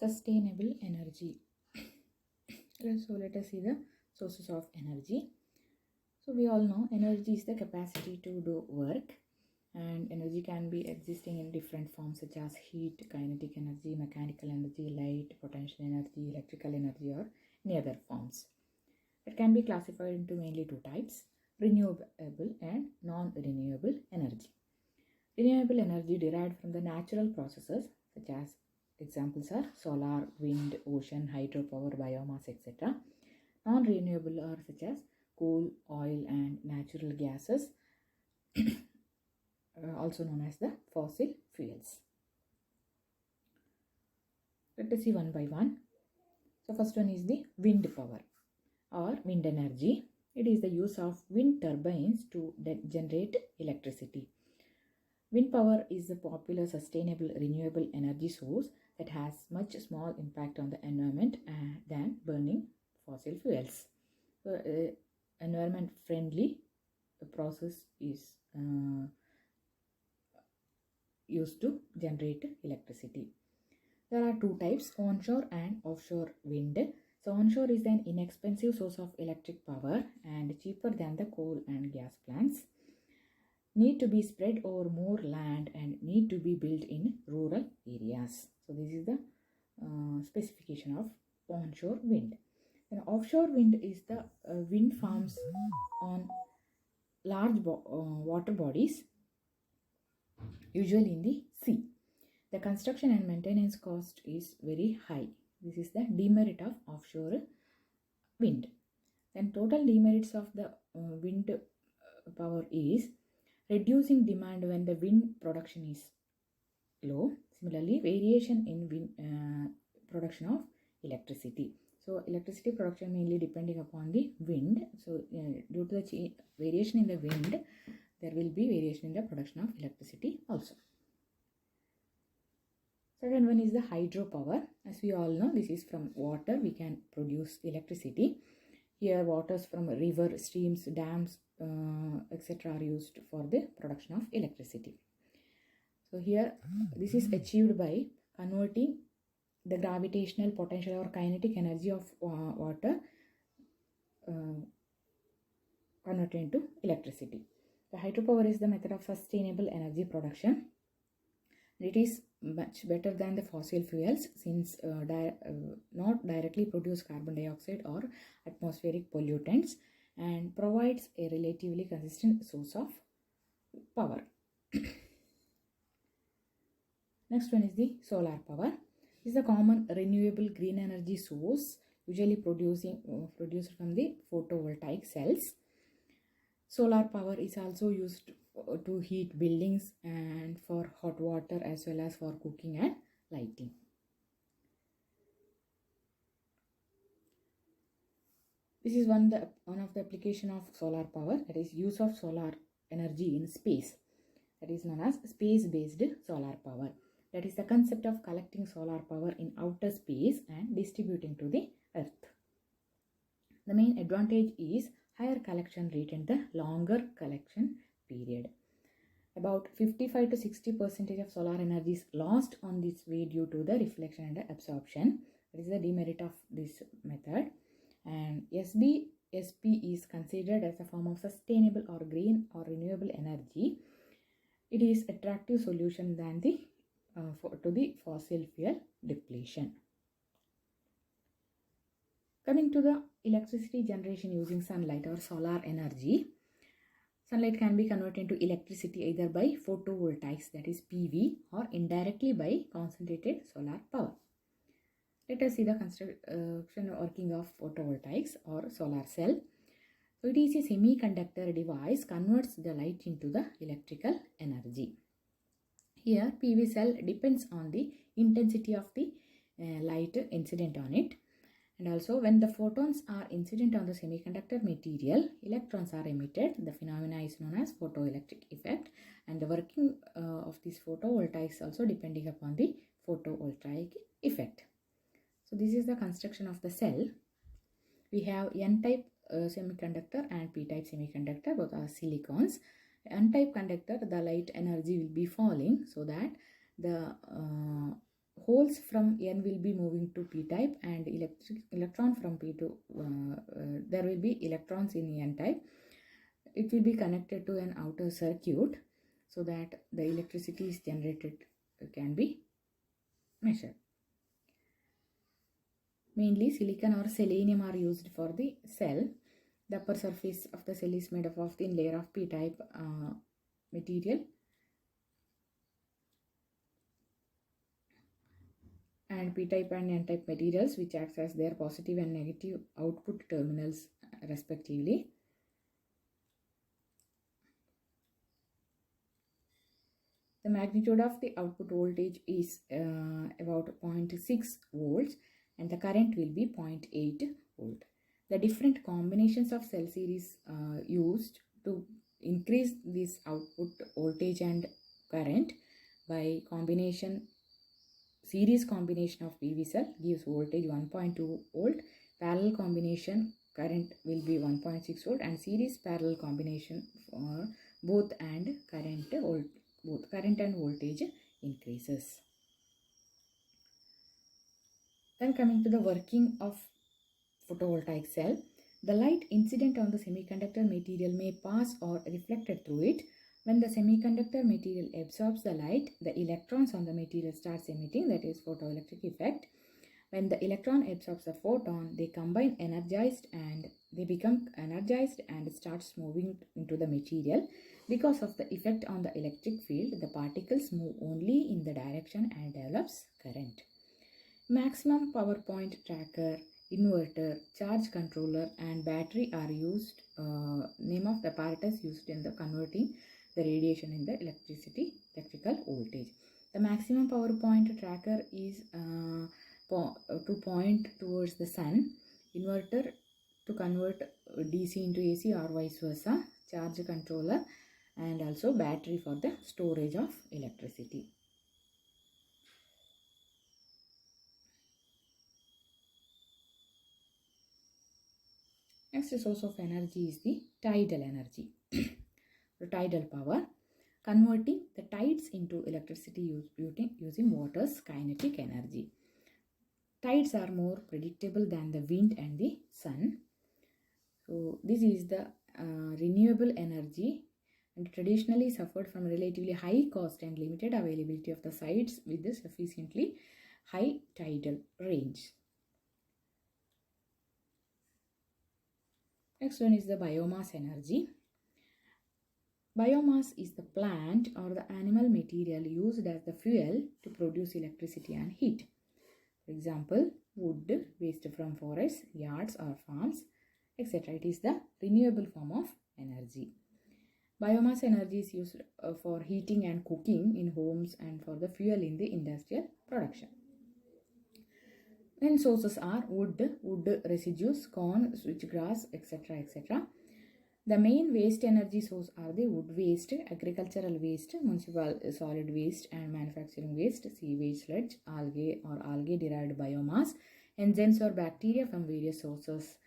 Sustainable energy. So let us see the sources of energy. So we all know energy is the capacity to do work, and energy can be existing in different forms such as heat, kinetic energy, mechanical energy, light, potential energy, electrical energy, or any other forms. It can be classified into mainly two types: renewable and non-renewable energy. Renewable energy derived from the natural processes such as examples are solar, wind, ocean, hydropower, biomass, etc. Non-renewable are such as coal, oil, and natural gases, also known as the fossil fuels. Let us see one by one. So first one is the wind power or wind energy. It is the use of wind turbines to generate electricity. Wind power is a popular, sustainable, renewable energy source that has much small impact on the environment than burning fossil fuels. So, environment friendly process is used to generate electricity. There are two types: onshore and offshore wind. So onshore is an inexpensive source of electric power and cheaper than the coal and gas plants. Need to be spread over more land and need to be built in rural areas. So this is the specification of onshore wind. And offshore wind is the wind farms on large water bodies, usually in the sea. The construction and maintenance cost is very high. This is the demerit of offshore wind. Then total demerits of the wind power is reducing demand when the wind production is low. Similarly, variation in wind production of electricity. So electricity production mainly depending upon the wind. So due to the variation in the wind, there will be variation in the production of electricity also. Second one is the hydropower. As we all know, this is from water we can produce electricity. Here waters from river, streams, dams, etc. are used for the production of electricity. So here this is achieved by converting the gravitational potential or kinetic energy of water converted into electricity. The hydropower is the method of sustainable energy production. It is much better than the fossil fuels since not directly produce carbon dioxide or atmospheric pollutants and provides a relatively consistent source of power. Next one is the solar power. This is a common renewable green energy source usually produced from the photovoltaic cells. Solar power is also used to heat buildings and for hot water as well as for cooking and lighting. This is one of the application of solar power, that is use of solar energy in space. That is known as space-based solar power. That is the concept of collecting solar power in outer space and distributing to the earth. The main advantage is higher collection rate and the longer collection period. About 55 to 60% of solar energy is lost on this way due to the reflection and the absorption. That is the demerit of this method. And SBSP is considered as a form of sustainable or green or renewable energy. It is attractive solution than the to the fossil fuel depletion. Coming to the electricity generation using sunlight or solar energy. Sunlight can be converted into electricity either by photovoltaics, that is PV, or indirectly by concentrated solar power. Let us see the construction working of photovoltaics or solar cell. So it is a semiconductor device converts the light into the electrical energy. Here PV cell depends on the intensity of the light incident on it. And also when the photons are incident on the semiconductor material, electrons are emitted. The phenomena is known as photoelectric effect, and the working of these photovoltaics also depending upon the photovoltaic effect. So this is the construction of the cell. We have N-type semiconductor and P-type semiconductor, both are silicons. N-type conductor, the light energy will be falling so that the holes from N will be moving to P type, and electron from P to there will be electrons in N type. It will be connected to an outer circuit so that the electricity is generated can be measured. Mainly silicon or selenium are used for the cell. The upper surface of the cell is made up of thin layer of P-type material, and P-type and N-type materials, which acts as their positive and negative output terminals respectively. The magnitude of the output voltage is about 0.6 volts, and the current will be 0.8 volt. The different combinations of cell series used to increase this output voltage and current by series combination of PV cell gives voltage 1.2 volt, parallel combination current will be 1.6 volt, and series parallel combination for both current and voltage increases. Then coming to the working of photovoltaic cell, the light incident on the semiconductor material may pass or reflected through it. When the semiconductor material absorbs the light, the electrons on the material starts emitting, that is photoelectric effect. When the electron absorbs the photon, they become energized and starts moving into the material. Because of the effect on the electric field, the particles move only in the direction and develops current. Maximum power point tracker, inverter, charge controller and battery are used, name of the apparatus used in the converting the radiation in the electrical voltage. The maximum power point tracker is to point towards the sun, inverter to convert DC into AC or vice versa, charge controller, and also battery for the storage of electricity. Next source of energy is the tidal energy. The tidal power, converting the tides into electricity using water's kinetic energy. Tides are more predictable than the wind and the sun. So this is the renewable energy, and traditionally suffered from relatively high cost and limited availability of the sites with the sufficiently high tidal range. Next one is the biomass energy. Biomass is the plant or the animal material used as the fuel to produce electricity and heat. For example, wood, waste from forests, yards or farms, etc. It is the renewable form of energy. Biomass energy is used for heating and cooking in homes and for the fuel in the industrial production. Then sources are wood residues, corn, switchgrass, etc. etc. The main waste energy source are the wood waste, agricultural waste, municipal solid waste and manufacturing waste, sewage sludge, algae or algae derived biomass, enzymes or bacteria from various sources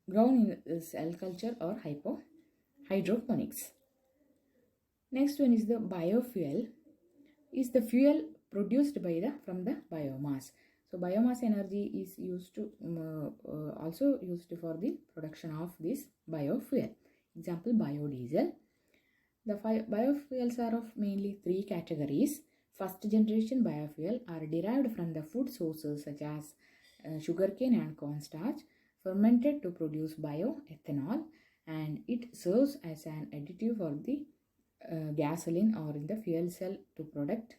grown in cell culture or hydroponics. Next one is the biofuel, is the fuel produced from the biomass. So biomass energy is used to also used for the production of this biofuel. Example, biodiesel. The biofuels are of mainly three categories. First generation biofuel are derived from the food sources such as sugarcane and cornstarch, fermented to produce bioethanol, and it serves as an additive for the gasoline or in the fuel cell to produce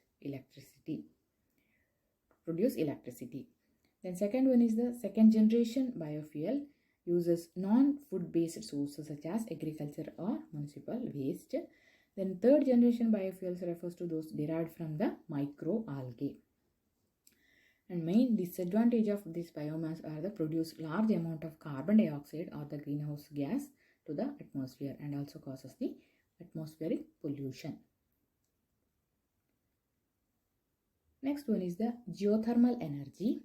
electricity. Then second one is the second generation biofuel, uses non-food based sources such as agriculture or municipal waste. Then third generation biofuels refers to those derived from the microalgae. And main disadvantage of this biomass are the produce large amount of carbon dioxide or the greenhouse gas to the atmosphere and also causes the atmospheric pollution. Next one is the geothermal energy.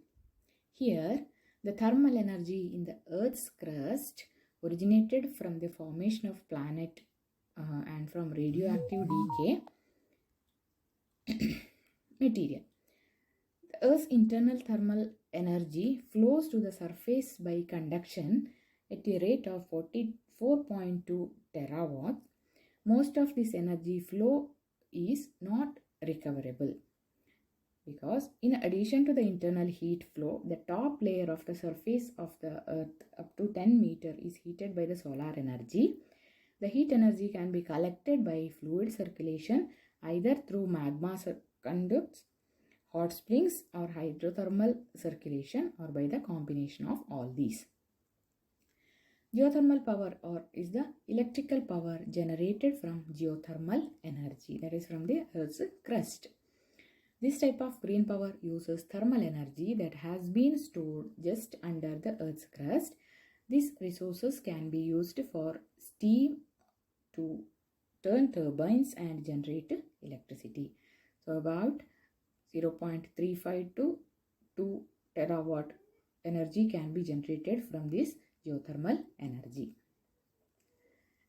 Here, the thermal energy in the Earth's crust originated from the formation of planet and from radioactive decay. material. The Earth's internal thermal energy flows to the surface by conduction at a rate of 44.2 terawatts. Most of this energy flow is not recoverable because in addition to the internal heat flow, the top layer of the surface of the Earth up to 10 meter is heated by the solar energy. The heat energy can be collected by fluid circulation either through magma conducts, hot springs or hydrothermal circulation, or by the combination of all these. Geothermal power is the electrical power generated from geothermal energy, that is from the Earth's crust. This type of green power uses thermal energy that has been stored just under the Earth's crust. These resources can be used for steam to turn turbines and generate electricity. So about 0.35 to 2 terawatt energy can be generated from this geothermal energy.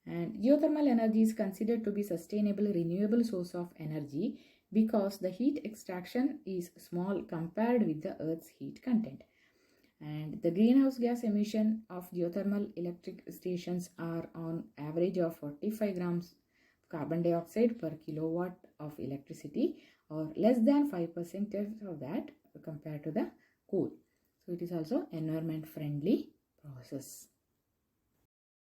And geothermal energy is considered to be sustainable renewable source of energy because the heat extraction is small compared with the Earth's heat content. And the greenhouse gas emission of geothermal electric stations are on average of 45 grams carbon dioxide per kilowatt of electricity, or less than 5% of that compared to the coal. So it is also environment friendly process.